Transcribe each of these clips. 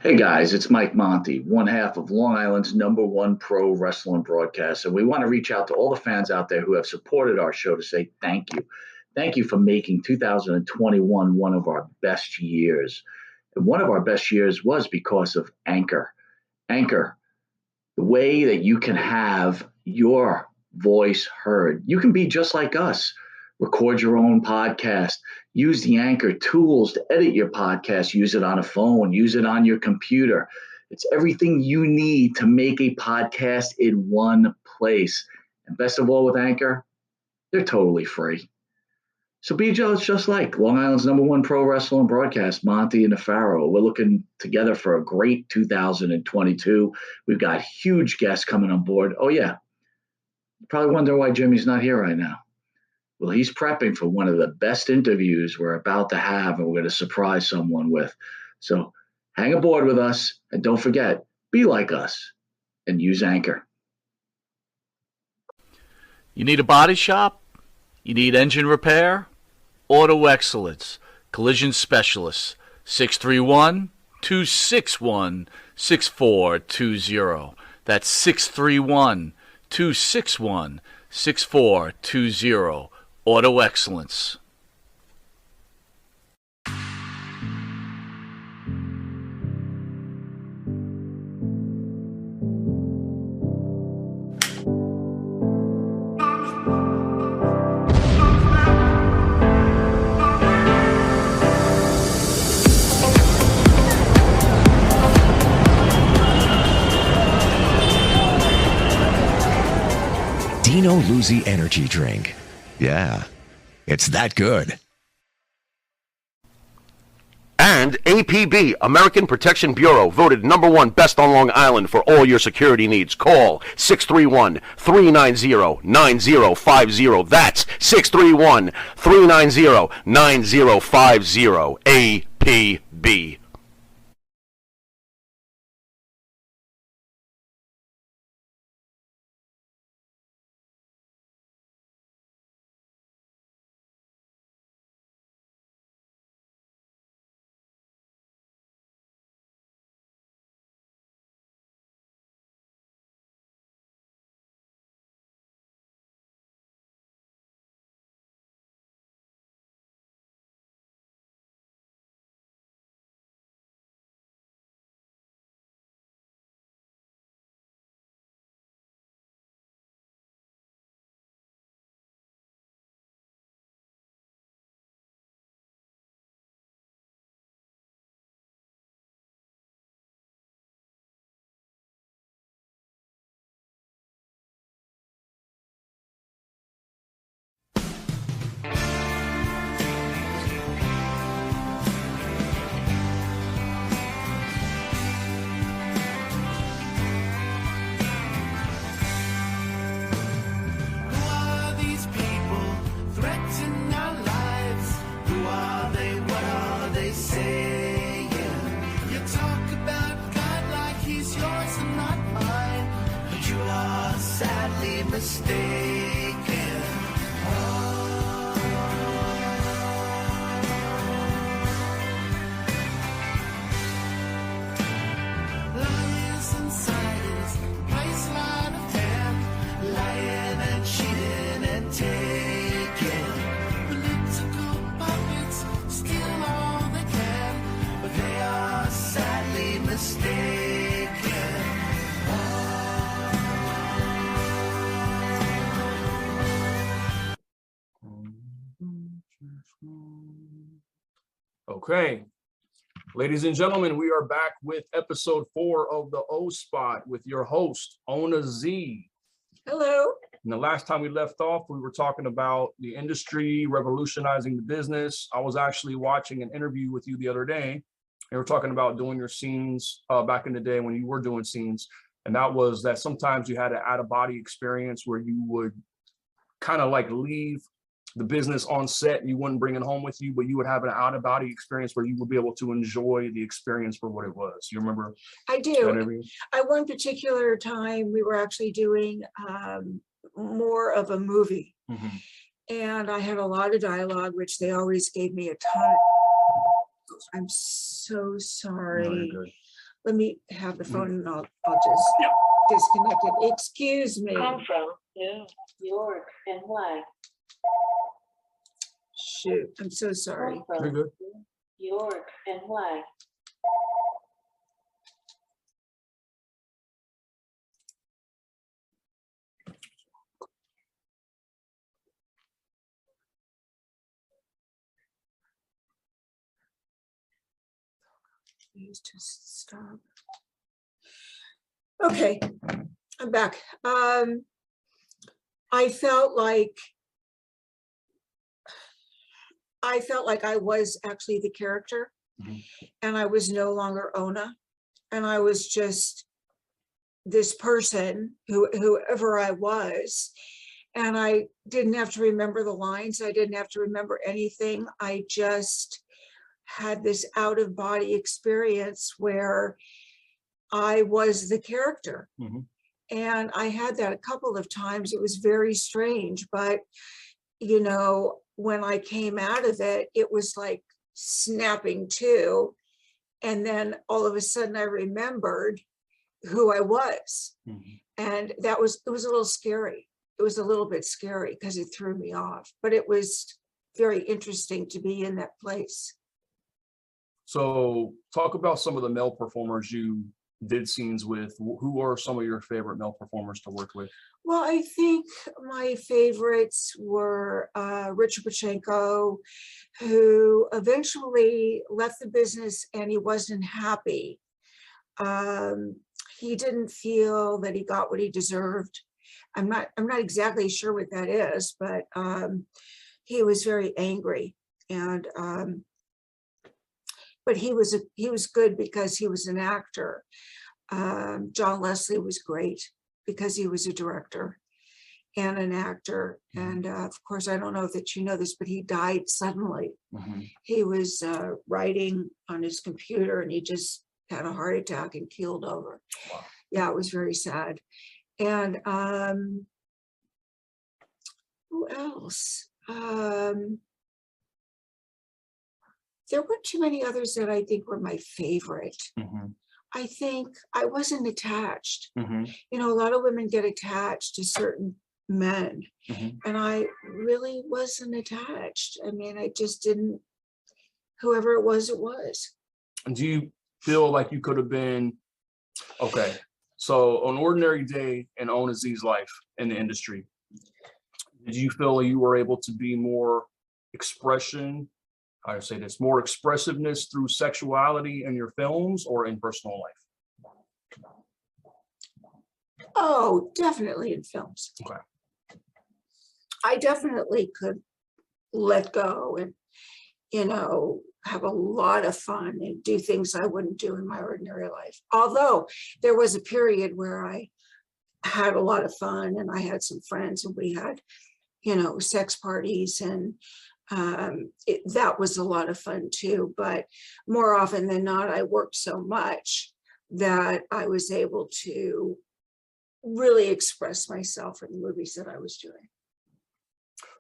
Hey guys, it's Mike Monte, one half of Long Island's #1 pro wrestling broadcast. And we want to reach out to all the fans out there who have supported our show to say thank you. Thank you for making 2021 one of our best years. And one of our best years was because of Anchor. Anchor, the way that you can have your voice heard. You can be just like us. Record your own podcast. Use the Anchor tools to edit your podcast. Use it on a phone. Use it on your computer. It's everything you need to make a podcast in one place. And best of all with Anchor, they're totally free. So be just like Long Island's #1 pro wrestling broadcast, Monte and the Pharaoh. We're looking together for a great 2022. We've got huge guests coming on board. Oh, yeah. You probably wonder why Jimmy's not here right now. Well, he's prepping for one of the best interviews we're about to have, and we're going to surprise someone with. So hang aboard with us, and don't forget, be like us and use Anchor. You need a body shop? You need engine repair? Auto Excellence, Collision Specialists, 631-261-6420. That's 631-261-6420. Auto Excellence. Dino Luzzi Energy Drink. Yeah, it's that good. And APB, American Protection Bureau, voted #1 best on Long Island for all your security needs. Call 631-390-9050. That's 631-390-9050. APB. Okay, ladies and gentlemen, we are back with episode 4 of the O Spot with your host, Ona Zee. Hello. And the last time we left off, we were talking about the industry, revolutionizing the business. I was actually watching an interview with you the other day. You were talking about doing your scenes back in the day when you were doing scenes. And that was that sometimes you had an out-of-body experience where you would kind of like leave the business on set and you wouldn't bring it home with you, but you would have an out-of-body experience where you would be able to enjoy the experience for what it was. You remember? I do. At one particular time, we were actually doing more of a movie. Mm-hmm. And I had a lot of dialogue, which they always gave me a ton. I'm so sorry. let me have the phone and I'll just disconnect it. Excuse me. Come from New York and why? Shoot, I'm so sorry. Come You're from good. New York and why? Please just stop. Okay, I'm back. I felt like I was actually the character, and I was no longer Ona, and I was just this person, whoever I was, and I didn't have to remember the lines. I didn't have to remember anything. I just had this out of body experience where I was the character. And I had that a couple of times. It was very strange, but you know, when I came out of it, it was like snapping to. And then all of a sudden I remembered who I was. And it was a little scary. It was a little bit scary because it threw me off, but it was very interesting to be in that place. So talk about some of the male performers you did scenes with. Who are some of your favorite male performers to work with? Well, I think my favorites were Richard Pachenko, who eventually left the business and he wasn't happy. He didn't feel that he got what he deserved. I'm not exactly sure what that is, but he was very angry. And but he was good because he was an actor. John Leslie was great because he was a director and an actor. And of course, I don't know that you know this, but he died suddenly. He was writing on his computer and he just had a heart attack and keeled over. Wow. Yeah, it was very sad. And who else? There weren't too many others that I think were my favorite. I think I wasn't attached. You know, a lot of women get attached to certain men, and I really wasn't attached. I mean, I just didn't, whoever it was, it was. And do you feel like you could have been, okay, so an ordinary day in Ona Zee's life in the industry, did you feel you were able to be more expression, I say this, more expressiveness through sexuality in your films or in personal life? Oh, definitely in films. Okay. I definitely could let go and, you know, have a lot of fun and do things I wouldn't do in my ordinary life. Although there was a period where I had a lot of fun and I had some friends and we had, you know, sex parties, and that was a lot of fun too. But more often than not, I worked so much that I was able to really express myself in the movies that I was doing.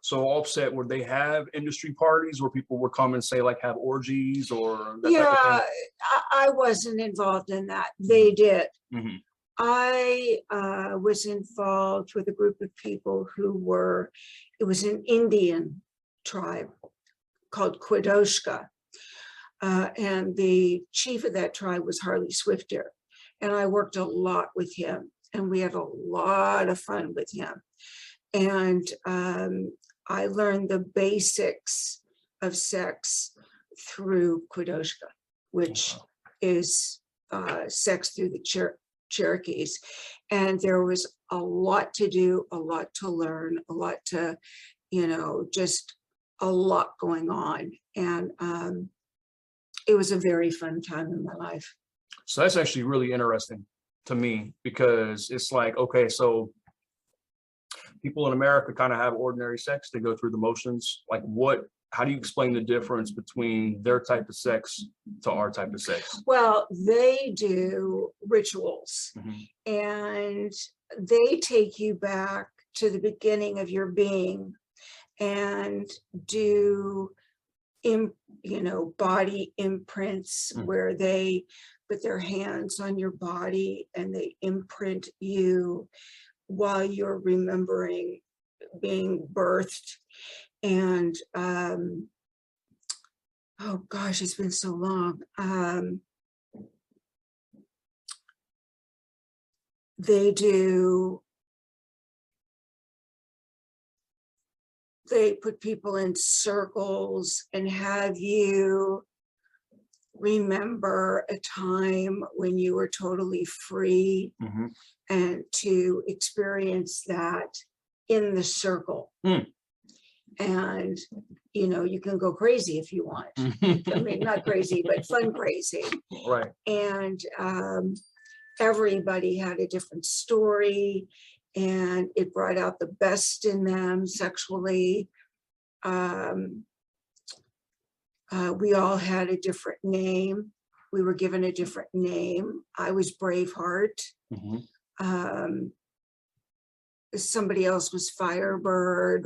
So Offset, would they have industry parties where people would come and say, like, have orgies or that type of thing? I wasn't involved in that. They did. I was involved with a group of people who were, it was an Indian tribe called Quidoshka. And the chief of that tribe was Harley Swifter. And I worked a lot with him and we had a lot of fun with him. And I learned the basics of sex through Quidoshka, which is sex through the Cherokees. And there was a lot to do, a lot to learn, a lot to, you know, just a lot going on. And it was a very fun time in my life. So that's actually really interesting to me, because it's like, okay, so people in America kind of have ordinary sex. They go through the motions. Like how do you explain the difference between their type of sex to our type of sex? Well, they do rituals and they take you back to the beginning of your being and do body imprints where they put their hands on your body and they imprint you while you're remembering being birthed. And oh gosh, it's been so long. They put people in circles and have you remember a time when you were totally free and to experience that in the circle. And you can go crazy if you want. I mean, not crazy, but fun crazy. Right. And everybody had a different story, and it brought out the best in them sexually. We all had a different name. We were given a different name. I was Braveheart. Somebody else was Firebird,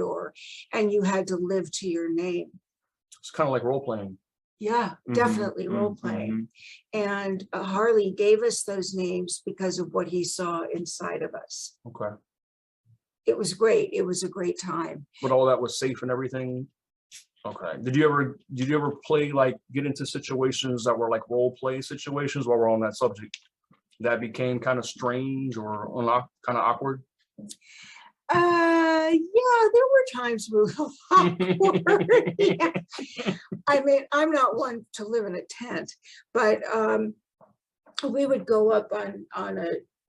and you had to live to your name. It's kind of like role playing. Yeah, definitely role playing. And Harley gave us those names because of what he saw inside of us. Okay. It was great. It was a great time. But all that was safe and everything. Okay. Did you ever play, like, get into situations that were like role play situations while we're on that subject that became kind of strange or kind of awkward? Yeah, there were times we were awkward. Yeah. I mean, I'm not one to live in a tent, but we would go up on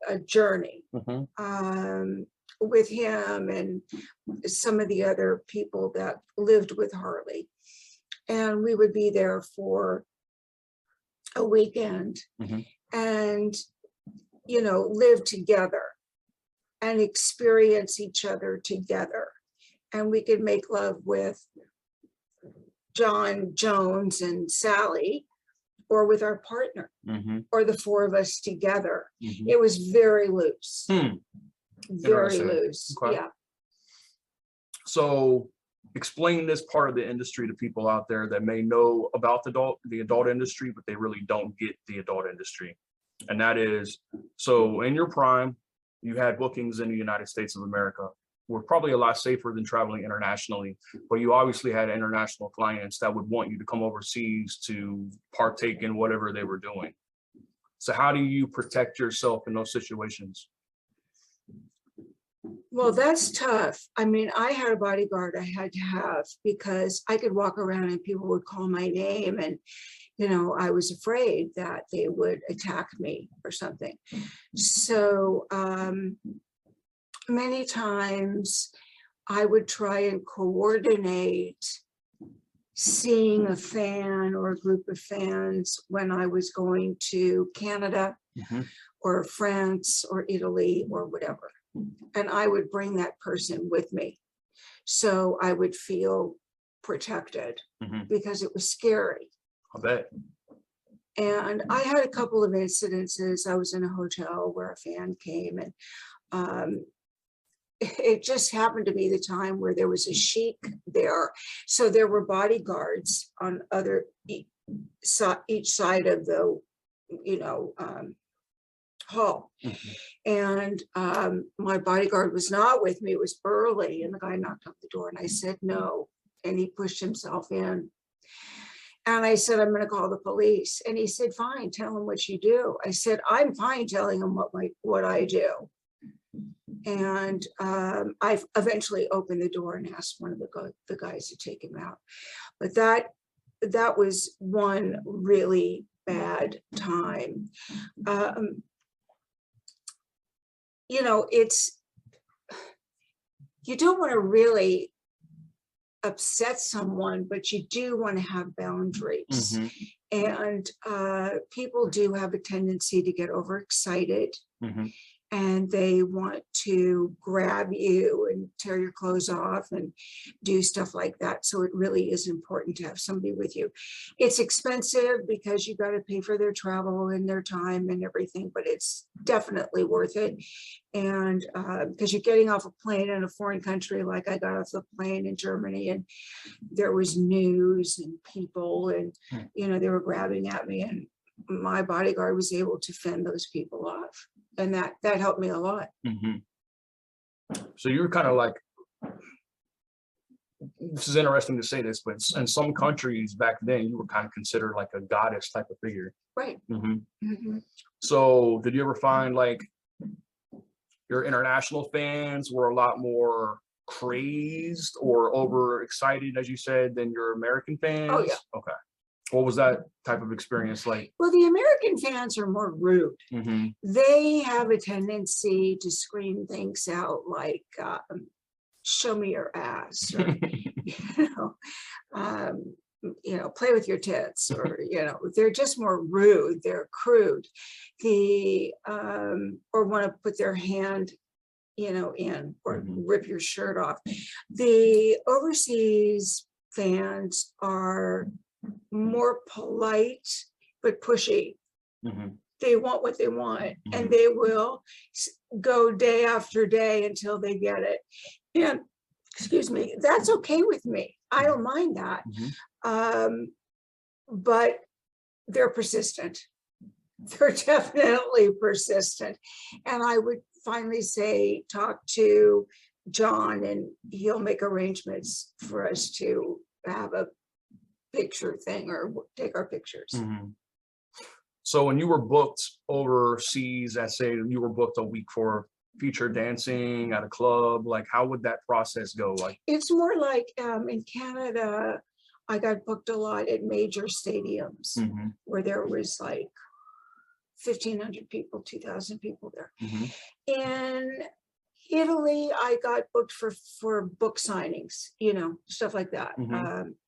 a journey with him and some of the other people that lived with Harley. And we would be there for a weekend and, live together and experience each other together. And we could make love with John Jones and Sally, or with our partner, or the four of us together. It was very loose. Very loose. Okay. Yeah. So explain this part of the industry to people out there that may know about the adult industry, but they really don't get the adult industry. And that is, so in your prime, you had bookings in the United States of America. Were probably a lot safer than traveling internationally, but you obviously had international clients that would want you to come overseas to partake in whatever they were doing. So how do you protect yourself in those situations? Well, that's tough. I mean, I had a bodyguard I had to have because I could walk around and people would call my name, and I was afraid that they would attack me or something. So many times I would try and coordinate seeing a fan or a group of fans when I was going to Canada or France or Italy or whatever. And I would bring that person with me. So I would feel protected because it was scary. I bet. And I had a couple of incidences. I was in a hotel where a fan came, and it just happened to be the time where there was a sheik there. So there were bodyguards on each side of the, hall. And my bodyguard was not with me. It was early, and the guy knocked on the door, and I said no, and he pushed himself in. And I said, I'm going to call the police. And he said, fine, tell him what you do. I said, I'm fine telling him what I do. And I eventually opened the door and asked one of the guys to take him out. But that was one really bad time. You don't want to really upset someone, but you do want to have boundaries. And people do have a tendency to get overexcited and they want to grab you and tear your clothes off and do stuff like that. So it really is important to have somebody with you. It's expensive because you got to pay for their travel and their time and everything, but it's definitely worth it. And because you're getting off a plane in a foreign country, like I got off the plane in Germany, and there was news and people, and they were grabbing at me, and my bodyguard was able to fend those people off, and that helped me a lot. So you're kind of like, this is interesting to say this, but in some countries back then, you were kind of considered like a goddess type of figure. Right. So did you ever find like your international fans were a lot more crazed or overexcited, as you said, than your American fans? Oh, yeah. Okay. What was that type of experience like? Well, the American fans are more rude. They have a tendency to scream things out like, show me your ass, or, play with your tits, or, they're just more rude. They're crude. Or want to put their hand, in, or rip your shirt off. The overseas fans are more polite, but pushy. They want what they want, and they will go day after day until they get it. And excuse me, that's okay with me. I don't mind that. But they're persistent. They're definitely persistent. And I would finally say, talk to John, and he'll make arrangements for us to have a picture thing or take our pictures. So when you were booked overseas, let's say you were booked a week for featured dancing at a club, like how would that process go? Like, it's more like in Canada, I got booked a lot at major stadiums where there was like 1,500 people, 2,000 people there. In Italy, I got booked for book signings, stuff like that,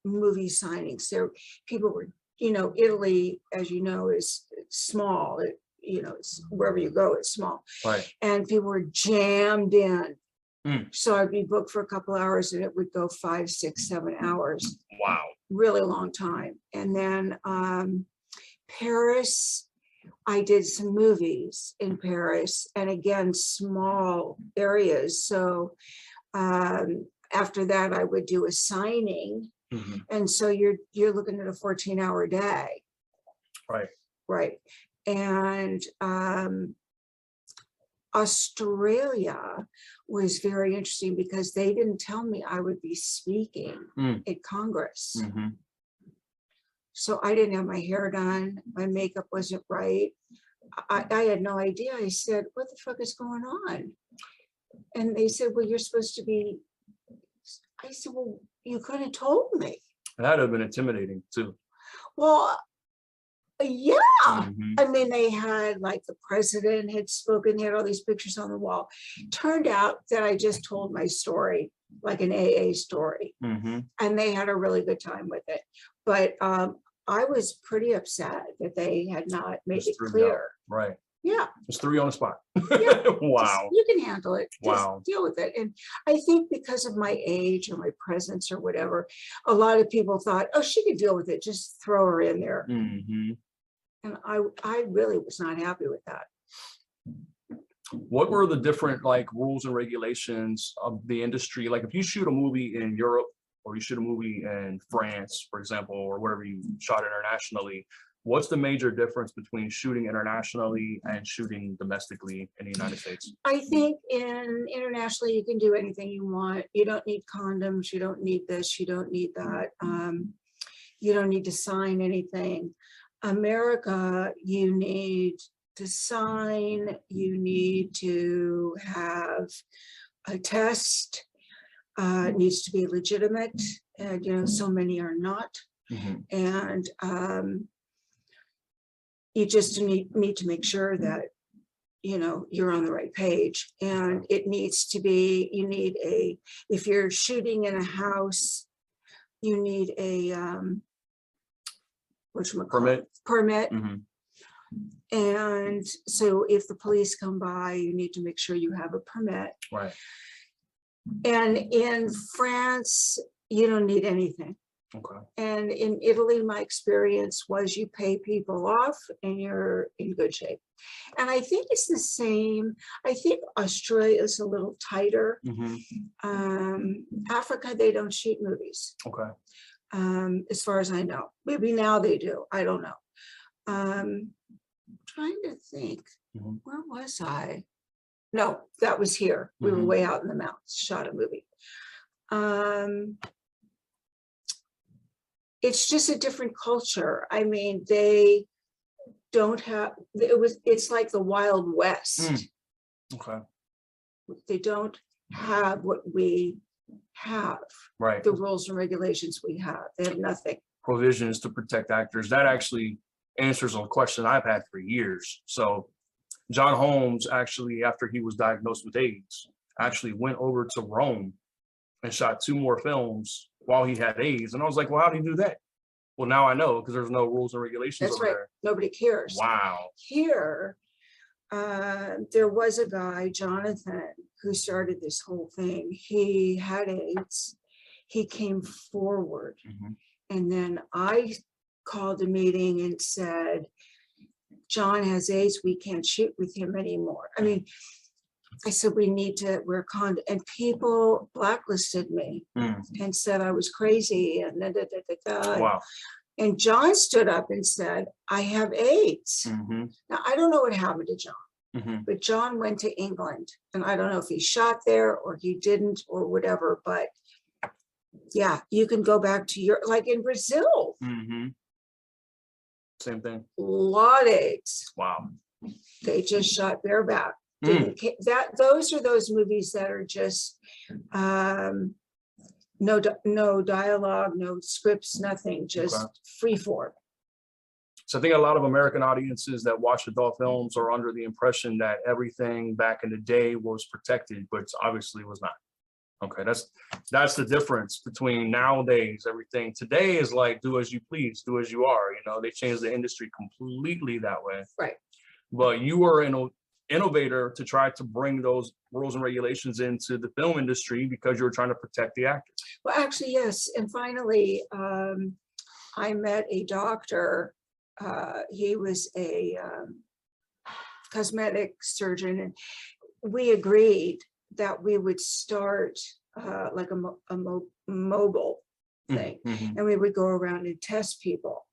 movie signings. There, people were, Italy, as you know, is small. It's wherever you go, it's small. Right. And people were jammed in. So I'd be booked for a couple hours, and it would go 5, 6, 7 hours. Wow. Really long time. And then Paris, I did some movies in Paris, and again, small areas. So after that, I would do a signing. And so you're looking at a 14-hour day. Right. And Australia was very interesting because they didn't tell me I would be speaking at Congress. So I didn't have my hair done. My makeup wasn't right. I had no idea. I said, what the fuck is going on? And they said, well, you're supposed to be. I said, well, you could have told me. That would have been intimidating too. Well, yeah. I mean, they had like the president had spoken, they had all these pictures on the wall. Turned out that I just told my story, like an AA story. And they had a really good time with it. But I was pretty upset that they had not made it clear. Right. Yeah. Just threw you on the spot. Yeah. Wow. You can handle it. Wow. Just deal with it. And I think because of my age or my presence or whatever, a lot of people thought, oh, she could deal with it. Just throw her in there. And I really was not happy with that. What were the different like rules and regulations of the industry? Like if you shoot a movie in Europe, or you shoot a movie in France, for example, or wherever you shot internationally, what's the major difference between shooting internationally and shooting domestically in the United States? I think internationally, you can do anything you want. You don't need condoms. You don't need this. You don't need that. You don't need to sign anything. America, you need to sign. You need to have a test. It needs to be legitimate. And, so many are not. And you just need to make sure that, you're on the right page. And it needs to be, if you're shooting in a house, you need a, Permit. And so if the police come by, you need to make sure you have a permit. Right. And in France, you don't need anything. Okay. And in Italy, my experience was you pay people off and you're in good shape. And I think it's the same. I think Australia is a little tighter. Africa, they don't shoot movies. Okay. As far as I know. Maybe now they do. I don't know. Trying to think, where was I? No, that was here. We were way out in the mountains, shot a movie. It's just a different culture. I mean, they don't have, it's like the Wild West. Okay. They don't have what we have. Right. The rules and regulations we have. They have nothing. Provisions to protect actors. That actually answers a question I've had for years. So John Holmes actually, after he was diagnosed with AIDS, actually went over to Rome and shot 2 more films while he had AIDS. And I was like, well, how did he do that? Well, now I know, because there's no rules and regulations That's over right. there. Nobody cares. Wow. Here, there was a guy, Jonathan, who started this whole thing. He had AIDS. He came forward. And then I called a meeting and said, John has AIDS. We can't shoot with him anymore. I mean, I said, we need to wear condoms. And people blacklisted me and said I was crazy. And da, da, da, da, da. Wow. And John stood up and said, I have AIDS. Now, I don't know what happened to John, but John went to England. And I don't know if he shot there or he didn't or whatever. But yeah, you can go back to your, like in Brazil. Same thing. A lot of AIDS. Wow. They just shot bareback. Those are those movies that are just no dialogue, no scripts, nothing, just free form. So I think a lot of American audiences that watch adult films are under the impression that everything back in the day was protected, but obviously was not. Okay, that's the difference between nowadays. Everything today is like do as you please, do as you are. You know, they changed the industry completely that way. Right. But you were an innovator to try to bring those rules and regulations into the film industry because you were trying to protect the actors. Well, actually, yes. And finally, I met a doctor. He was a cosmetic surgeon, and we agreed that we would start like a mobile thing, and we would go around and test people.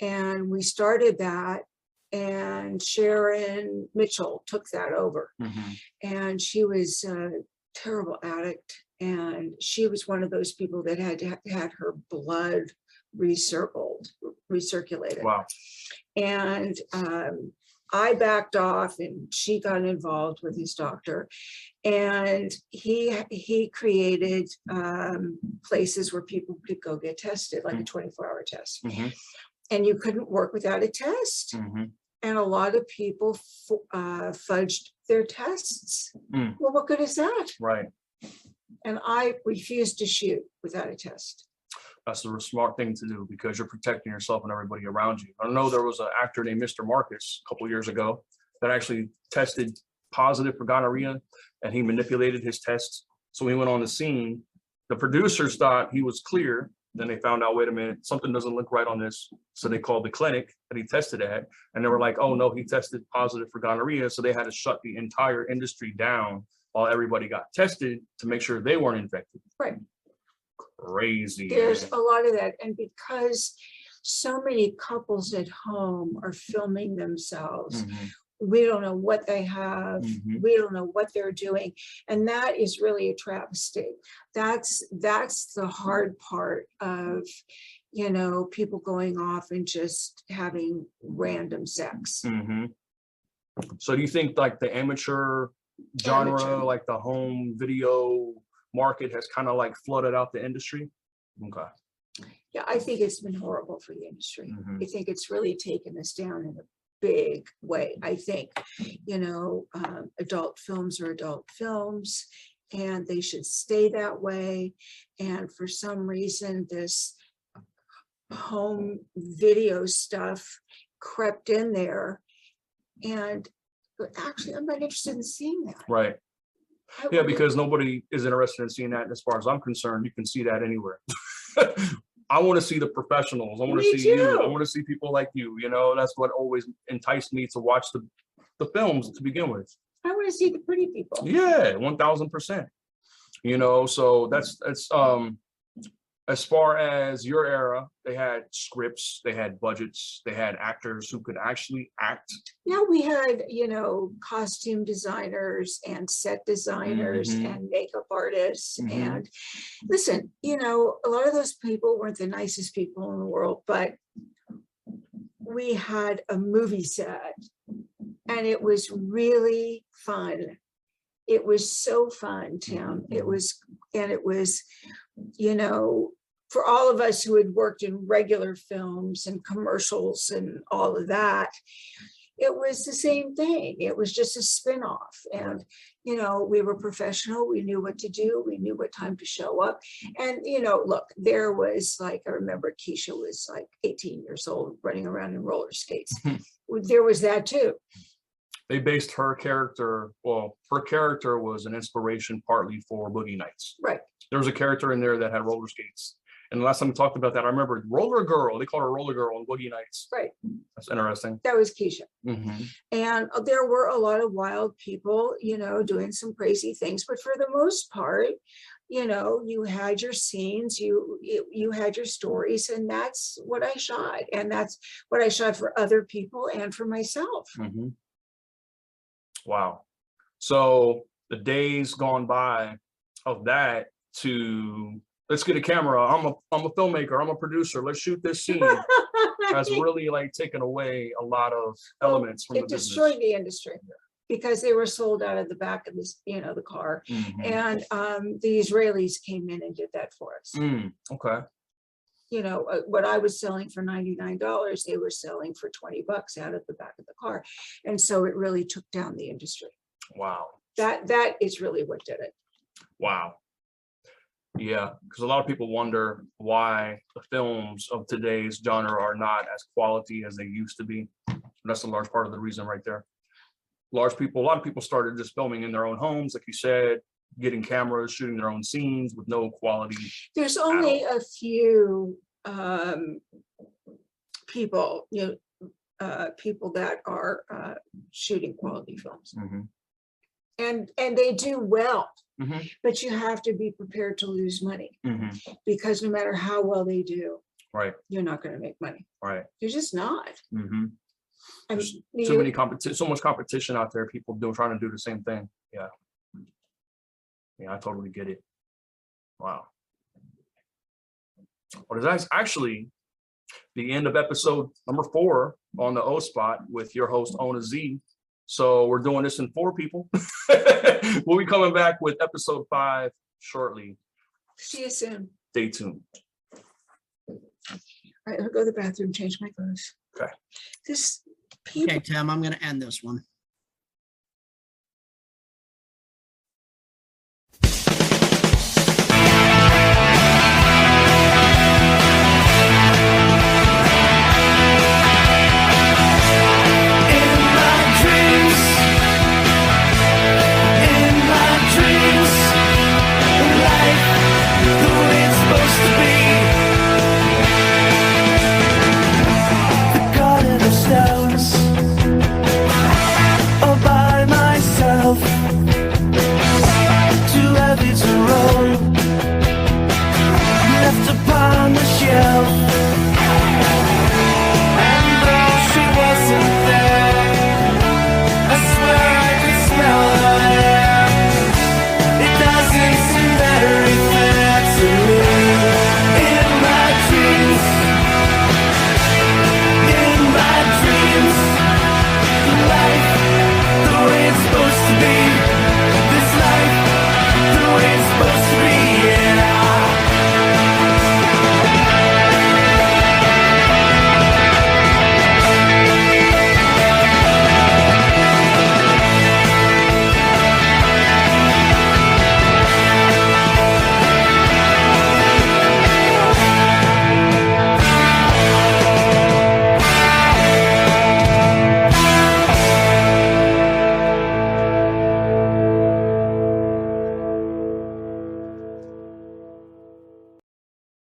And we started that, and Sharon Mitchell took that over. And she was a terrible addict, and she was one of those people that had her blood recirculated. Wow. And I backed off, and she got involved with his doctor, and he created places where people could go get tested, like a 24-hour test. And you couldn't work without a test. And a lot of people fudged their tests. Well, what good is that? Right. And I refused to shoot without a test. That's the smart thing to do because you're protecting yourself and everybody around you. I know there was an actor named Mr. Marcus a couple years ago that actually tested positive for gonorrhea, and he manipulated his tests. So he went on the scene. The producers thought he was clear. Then they found out, wait a minute, something doesn't look right on this. So they called the clinic that he tested at, and they were like, oh no, he tested positive for gonorrhea. So they had to shut the entire industry down while everybody got tested to make sure they weren't infected. Right. Crazy. There's a lot of that. And because so many couples at home are filming themselves, we don't know what they have. We don't know what they're doing. And that is really a travesty. That's the hard part of, you know, people going off and just having random sex. So do you think like the amateur genre, like the home video market has kind of like flooded out the industry? Okay. Yeah, I think it's been horrible for the industry. I think it's really taken us down in a big way. I think, you know, adult films are adult films, and they should stay that way. And for some reason, this home video stuff crept in there. And actually, I'm not interested in seeing that. Right. I Yeah, would- because nobody is interested in seeing that. And as far as I'm concerned, you can see that anywhere. I want to see the professionals. I want to Me see you. I too. want to see people like you. You know, that's what always enticed me to watch the films to begin with. I want to see the pretty people. Yeah, 1000%. You know, so that's as far as your era, they had scripts, they had budgets, they had actors who could actually act. Yeah, we had, costume designers and set designers Mhm. and makeup artists. Mhm. And listen, a lot of those people weren't the nicest people in the world, but we had a movie set and it was really fun. It was so fun, Tim. It was, for all of us who had worked in regular films and commercials and all of that, it was the same thing. It was just a spin-off. And, we were professional. We knew what to do. We knew what time to show up. And, look, there was I remember Keisha was 18 years old running around in roller skates. There was that too. They based her character was an inspiration partly for Boogie Nights. Right. There was a character in there that had roller skates. And the last time we talked about that, I remember Roller Girl. They called her Roller Girl on Boogie Nights. Right. That's interesting. That was Keisha. Mm-hmm. And there were a lot of wild people, doing some crazy things. But for the most part, you had your scenes, you had your stories, and that's what I shot. And that's what I shot for other people and for myself. Mm-hmm. Wow. So the days gone by of that to let's get a camera. I'm a filmmaker. I'm a producer. Let's shoot this scene. Has really taken away a lot of elements from the It business. destroyed the industry because they were sold out of the back of this, the car. Mhm. And the Israelis came in and did that for us. Okay. What I was selling for $99, they were selling for $20 out of the back of the car. And so it really took down the industry. Wow. That is really what did it. Wow. Yeah, because a lot of people wonder why the films of today's genre are not as quality as they used to be. And that's a large part of the reason right there. A lot of people started just filming in their own homes, like you said, getting cameras, shooting their own scenes with no quality. There's only a few people, people that are shooting quality films. Mhm. And they do well, Mhm. but you have to be prepared to lose money Mhm. because no matter how well they do, Right. you're not going to make money. Right. You're just not. Mhm. I There's mean, so much competition out there. People trying to do the same thing. Yeah. Yeah, I totally get it. Wow. Well, that's actually the end of episode number 4 on the O Spot with your host Ona Zee. So we're doing this in 4 people. We'll be coming back with episode 5 shortly. see you soon. Stay tuned. All right, I'll go to the bathroom, change my clothes. Okay. This people. Okay, Tim, I'm going to end this one.